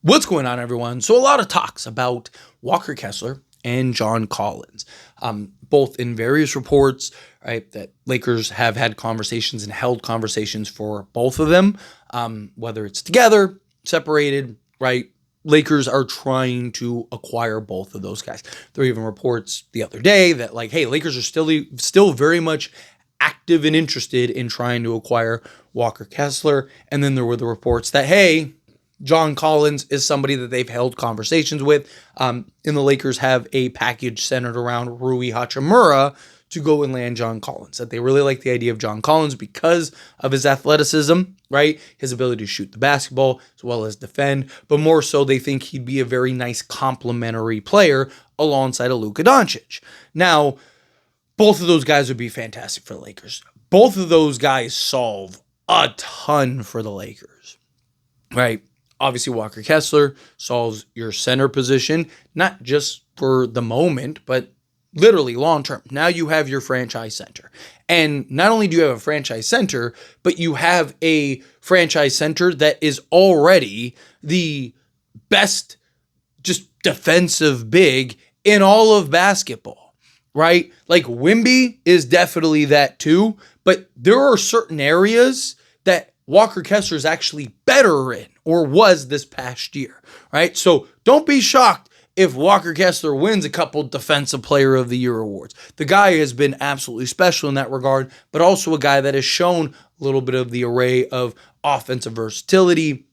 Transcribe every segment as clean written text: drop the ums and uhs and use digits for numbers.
What's going on, everyone? So a lot of talks about Walker Kessler and John Collins, both in various reports, right, that Lakers have had conversations and held conversations for both of them, whether it's together, separated, right? Lakers are trying to acquire both of those guys. There were even reports the other day that like, hey, Lakers are still very much active and interested in trying to acquire Walker Kessler. And then there were the reports that, hey, John Collins is somebody that they've held conversations with. And the Lakers have a package centered around Rui Hachimura to go and land John Collins. That they really like the idea of John Collins because of his athleticism, right? His ability to shoot the basketball as well as defend. But more so, they think he'd be a very nice complementary player alongside of Luka Doncic. Now, both of those guys would be fantastic for the Lakers. Both of those guys solve a ton for the Lakers, right? Obviously, Walker Kessler solves your center position, not just for the moment, but literally long term. Now you have your franchise center. And not only do you have a franchise center, but you have a franchise center that is already the best just defensive big in all of basketball, right? Like Wemby is definitely that too, but there are certain areas that Walker Kessler is actually better in or was this past year, right? So don't be shocked if Walker Kessler wins a couple Defensive Player of the Year awards. The guy has been absolutely special in that regard, but also a guy that has shown a little bit of the array of offensive versatility,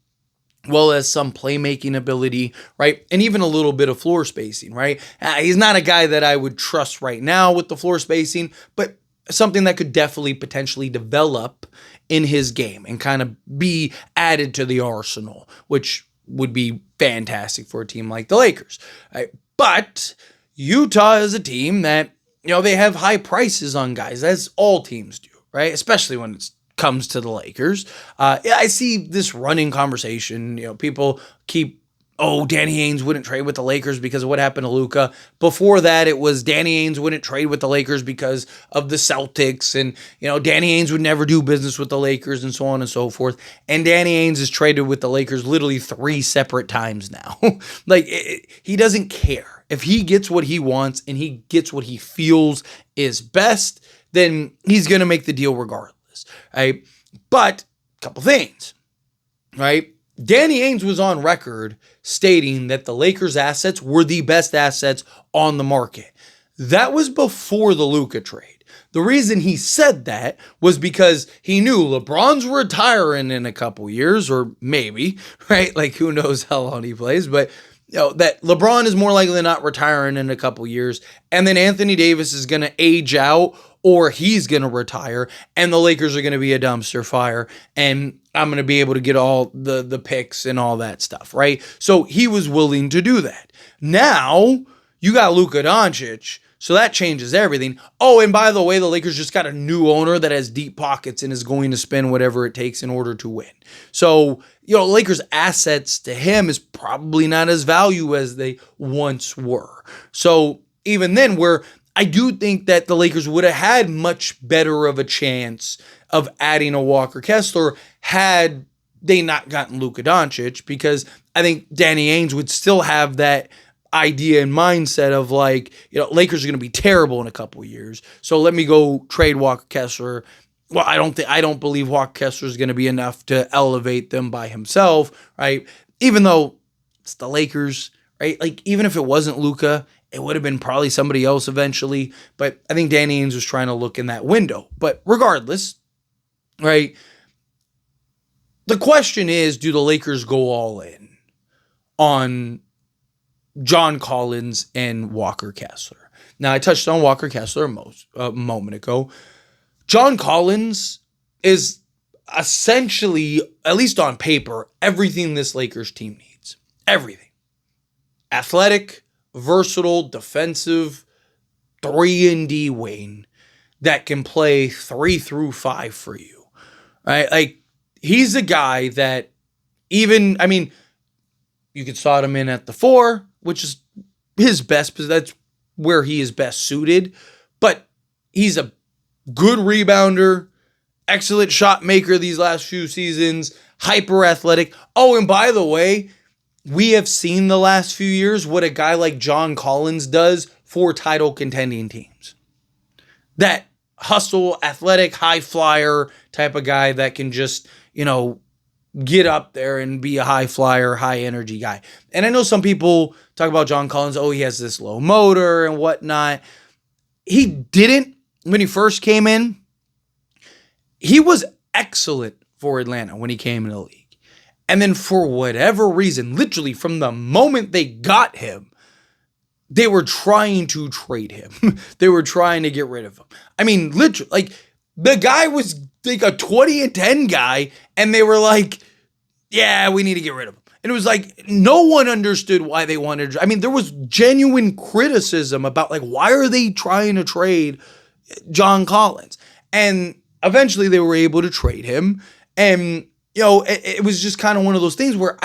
well as some playmaking ability, right? And even a little bit of floor spacing, right? He's not a guy that I would trust right now with the floor spacing, but something that could definitely potentially develop in his game and kind of be added to the arsenal, which would be fantastic for a team like the Lakers. Right? But Utah is a team that, they have high prices on guys, as all teams do, right? Especially when it comes to the Lakers. I see this running conversation. People keep, Danny Ainge wouldn't trade with the Lakers because of what happened to Luka. Before that, it was Danny Ainge wouldn't trade with the Lakers because of the Celtics. And, Danny Ainge would never do business with the Lakers and so on and so forth. And Danny Ainge is traded with the Lakers literally 3 separate times now. He doesn't care. If he gets what he wants and he gets what he feels is best, then he's going to make the deal regardless, right? But a couple things, right? Danny Ainge was on record stating that the Lakers' assets were the best assets on the market. That was before the Luka trade. The reason he said that was because he knew LeBron's retiring in a couple years, or maybe, right? Like, who knows how long he plays, but that LeBron is more likely not retiring in a couple years, and then Anthony Davis is going to age out, or he's going to retire, and the Lakers are going to be a dumpster fire, and I'm going to be able to get all the picks and all that stuff, right? So he was willing to do that. Now, you got Luka Doncic, so that changes everything. Oh, and by the way, the Lakers just got a new owner that has deep pockets and is going to spend whatever it takes in order to win. So, Lakers' assets to him is probably not as valuable as they once were. So even then, where I do think that the Lakers would have had much better of a chance of adding a Walker Kessler had they not gotten Luka Doncic, because I think Danny Ainge would still have that idea and mindset of like, Lakers are going to be terrible in a couple of years, so let me go trade Walker Kessler. Well, I don't believe Walker Kessler is going to be enough to elevate them by himself, right? Even though it's the Lakers, right? Like, even if it wasn't Luka, it would have been probably somebody else eventually. But I think Danny Ainge was trying to look in that window. But regardless, right? The question is, do the Lakers go all in on John Collins and Walker Kessler? Now, I touched on Walker Kessler a moment ago. John Collins is essentially, at least on paper, everything this Lakers team needs. Everything. Athletic, versatile, defensive, 3-and-D wing that can play 3 through 5 for you. Right? Like, he's a guy that you could slot him in at the 4, which is his best, because that's where he is best suited. But he's a good rebounder, excellent shot maker these last few seasons, hyper athletic. Oh, and by the way, we have seen the last few years what a guy like John Collins does for title contending teams. That hustle, athletic, high flyer type of guy that can just, get up there and be a high flyer, high energy guy. And I know some people talk about John Collins, he has this low motor and whatnot. He didn't when he first came in. He was excellent for Atlanta when he came in the league. And then for whatever reason, literally from the moment they got him, they were trying to trade him. They were trying to get rid of him. I mean, literally, like, the guy was like a 20-10 guy, and they were like, yeah, we need to get rid of him. And it was like, no one understood why they wanted to. I mean, there was genuine criticism about, like, why are they trying to trade John Collins? And eventually they were able to trade him. And, it was just kind of one of those things where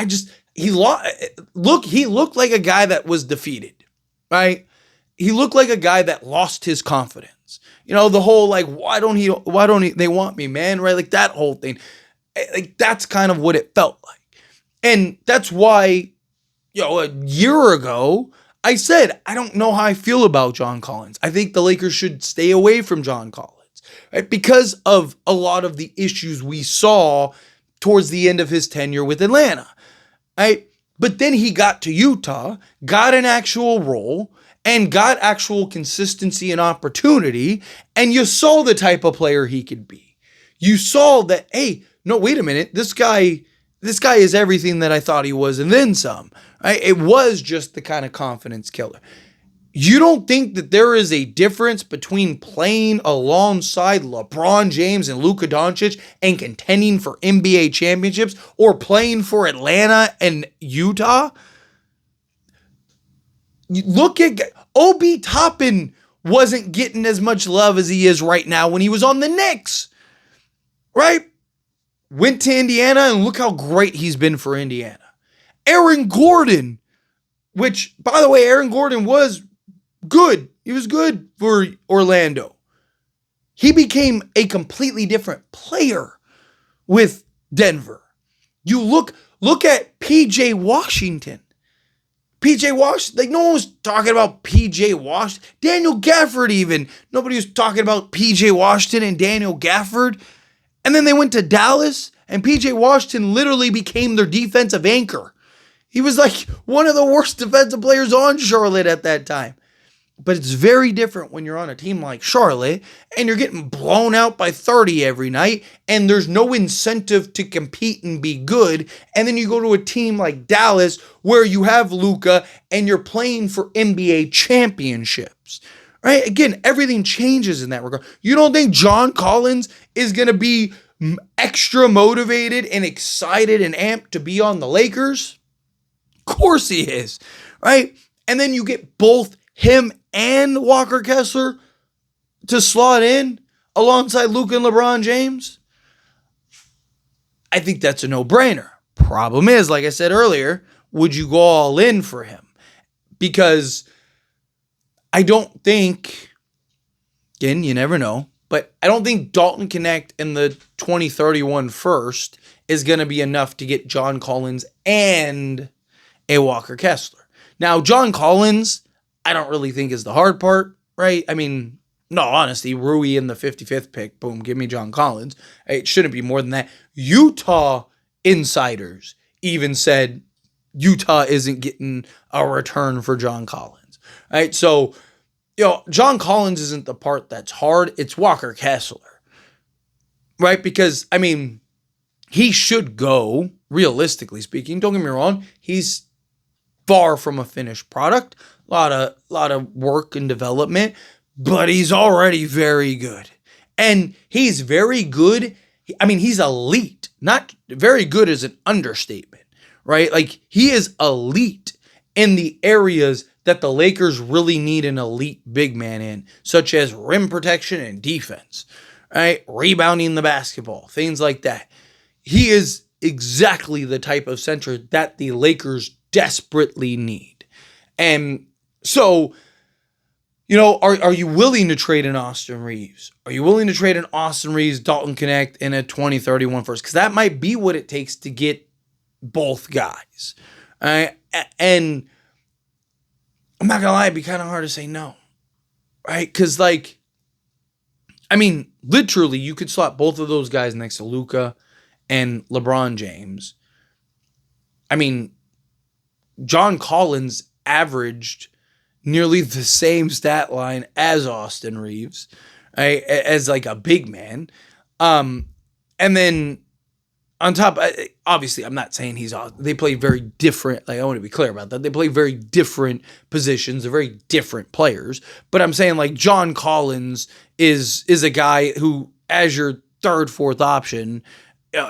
he looked like a guy that was defeated, right? He looked like a guy that lost his confidence. The whole, like, why don't they want me, man? Right? Like, that whole thing. Like, that's kind of what it felt like. And that's why, a year ago, I said, I don't know how I feel about John Collins. I think the Lakers should stay away from John Collins, right? Because of a lot of the issues we saw towards the end of his tenure with Atlanta, right? But then he got to Utah, got an actual role, and got actual consistency and opportunity, and you saw the type of player he could be. You saw that, hey, no, wait a minute, this guy is everything that I thought he was, and then some. Right? It was just the kind of confidence killer. You don't think that there is a difference between playing alongside LeBron James and Luka Doncic and contending for NBA championships, or playing for Atlanta and Utah? Look at Obi Toppin wasn't getting as much love as he is right now when he was on the Knicks, right? Went to Indiana, and look how great he's been for Indiana. Aaron Gordon, which, by the way, Aaron Gordon was good. He was good for Orlando. He became a completely different player with Denver. You look at PJ Washington. PJ Washington, like, no one was talking about PJ Washington. Daniel Gafford even. Nobody was talking about PJ Washington and Daniel Gafford. And then they went to Dallas, and PJ Washington literally became their defensive anchor. He was like one of the worst defensive players on Charlotte at that time. But it's very different when you're on a team like Charlotte and you're getting blown out by 30 every night, and there's no incentive to compete and be good. And then you go to a team like Dallas where you have Luka and you're playing for NBA championships. Right? Again, everything changes in that regard. You don't think John Collins is going to be extra motivated and excited and amped to be on the Lakers? Of course he is, right? And then you get both him and Walker Kessler to slot in alongside Luka and LeBron James. I think that's a no-brainer. Problem is, like I said earlier, would you go all in for him? Because I don't think, again, you never know, but I don't think Dalton Connect in the 2031 first is going to be enough to get John Collins and a Walker Kessler. Now, John Collins, I don't really think is the hard part, right? I mean, no, honestly, Rui in the 55th pick, boom, give me John Collins. It shouldn't be more than that. Utah insiders even said Utah isn't getting a return for John Collins, right? So, John Collins isn't the part that's hard. It's Walker Kessler, right? Because, I mean, he should go, realistically speaking. Don't get me wrong. He's far from a finished product. A lot of work and development, but he's already very good. And he's very good. I mean, he's elite. Not very good is an understatement, right? Like, he is elite in the areas that the Lakers really need an elite big man in, such as rim protection and defense, right? Rebounding the basketball, things like that. He is exactly the type of center that the Lakers desperately need. And so, are you willing to trade an Austin Reeves? Are you willing to trade an Austin Reeves, Dalton Connect in a 2031 first? Because that might be what it takes to get both guys. All right. And I'm not going to lie, it'd be kind of hard to say no. Right? Because, like, I mean, literally, you could slot both of those guys next to Luka and LeBron James. I mean, John Collins averaged nearly the same stat line as Austin Reeves, right? As like a big man. And then on top, obviously, I'm not saying they play very different. Like, I want to be clear about that. They play very different positions. They're very different players. But I'm saying, like, John Collins is a guy who, as your third, fourth option,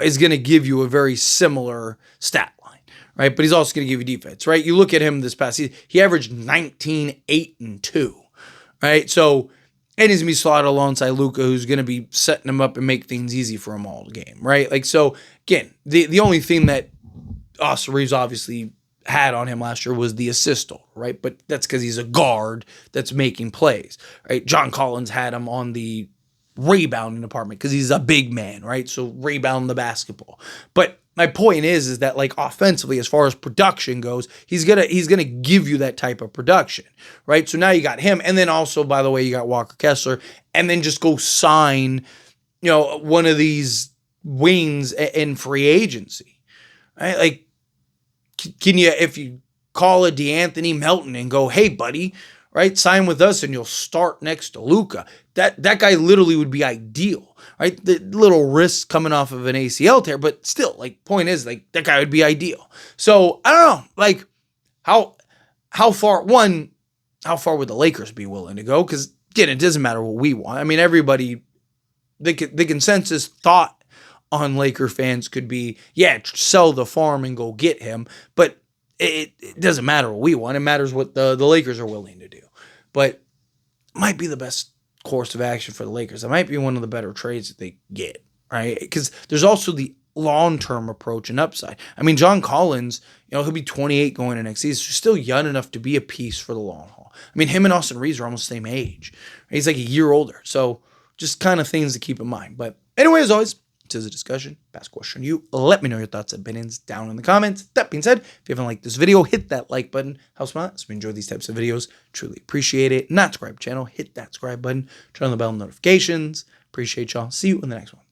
is going to give you a very similar stat line, right? But he's also going to give you defense, right? You look at him this past season, he averaged 19, 8, and 2, right? So, and he's going to be slotted alongside Luka, who's going to be setting him up and make things easy for him all game, right? Like, so, again, the only thing that Austin Reeves obviously had on him last year was the assist total, right? But that's because he's a guard that's making plays, right? John Collins had him on the rebounding department because he's a big man, right? So rebound the basketball. But my point is that, like, offensively, as far as production goes, he's gonna give you that type of production, right? So now you got him, and then also, by the way, you got Walker Kessler, and then just go sign, one of these wings in free agency, right? Like, can you, if you call a DeAnthony Melton and go, hey, buddy, right, sign with us and you'll start next to Luka. That guy literally would be ideal, right? The little risk coming off of an ACL tear, but still, like, point is, like, that guy would be ideal. So I don't know, like, how far would the Lakers be willing to go? Because again, it doesn't matter what we want. I mean, everybody, the consensus thought on Laker fans could be, yeah, sell the farm and go get him, but it doesn't matter what we want. It matters what the Lakers are willing to do. But it might be the best course of action for the Lakers. It might be one of the better trades that they get, right? Because there's also the long-term approach and upside. I mean, John Collins, he'll be 28 going into next season. He's still young enough to be a piece for the long haul. I mean, him and Austin Reeves are almost the same age. He's like a year older. So just kind of things to keep in mind. But anyway, as always, this is a discussion. Pass question you. Let me know your thoughts and opinions down in the comments. That being said, if you haven't liked this video, hit that like button. Helps me out. So if you enjoy these types of videos, truly appreciate it. Not subscribe to the channel, hit that subscribe button. Turn on the bell notifications. Appreciate y'all. See you in the next one.